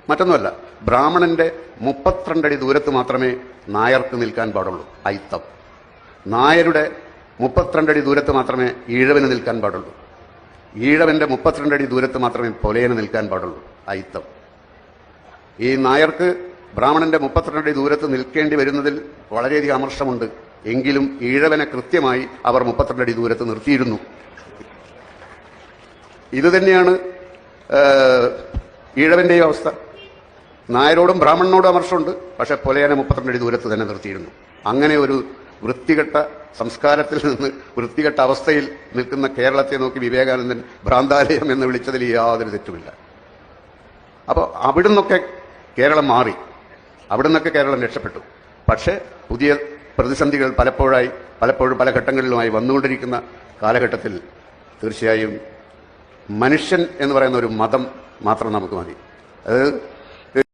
മറ്റൊന്നുമല്ല, ബ്രാഹ്മണന്റെ 32 അടി ദൂരത്ത് മാത്രമേ നായർക്ക് നിൽക്കാൻ പാടുള്ളൂ, അയിത്തം. നായരുടെ 32 അടി ദൂരത്ത് മാത്രമേ ഈഴവന് നിൽക്കാൻ പാടുള്ളൂ. ഈഴവന്റെ 32 അടി ദൂരത്ത് മാത്രമേ പൊലയന് നിൽക്കാൻ പാടുള്ളൂ, അയിത്തം. ഈ നായർക്ക് ബ്രാഹ്മണന്റെ 32 അടി ദൂരത്ത് നിൽക്കേണ്ടി വരുന്നതിൽ വളരെയധികം അമർഷമുണ്ട്. എങ്കിലും ഈഴവനെ കൃത്യമായി അവർ 32 അടി ദൂരത്ത് നിർത്തിയിരുന്നു. ഇതുതന്നെയാണ് ഈഴവന്റെയും അവസ്ഥ. നായരോടും ബ്രാഹ്മണനോടും അമർഷമുണ്ട്, പക്ഷെ പൊലയനെ 32 അടി ദൂരത്ത് തന്നെ നിർത്തിയിരുന്നു. അങ്ങനെ ഒരു വൃത്തികെട്ട സംസ്കാരത്തിൽ നിന്ന് വൃത്തികെട്ട അവസ്ഥയിൽ നിൽക്കുന്ന കേരളത്തെ നോക്കി വിവേകാനന്ദൻ ഭ്രാന്താലയം എന്ന് വിളിച്ചതിൽ യാതൊരു തെറ്റുമില്ല. അപ്പോൾ അവിടുന്നൊക്കെ കേരളം മാറി, അവിടുന്നൊക്കെ കേരളം രക്ഷപ്പെട്ടു. പക്ഷേ പുതിയ പ്രതിസന്ധികൾ പലപ്പോഴും പല ഘട്ടങ്ങളിലുമായി വന്നുകൊണ്ടിരിക്കുന്ന കാലഘട്ടത്തിൽ തീർച്ചയായും മനുഷ്യൻ എന്ന് പറയുന്ന ഒരു മതം മാത്രം നമുക്ക് മതി. അത്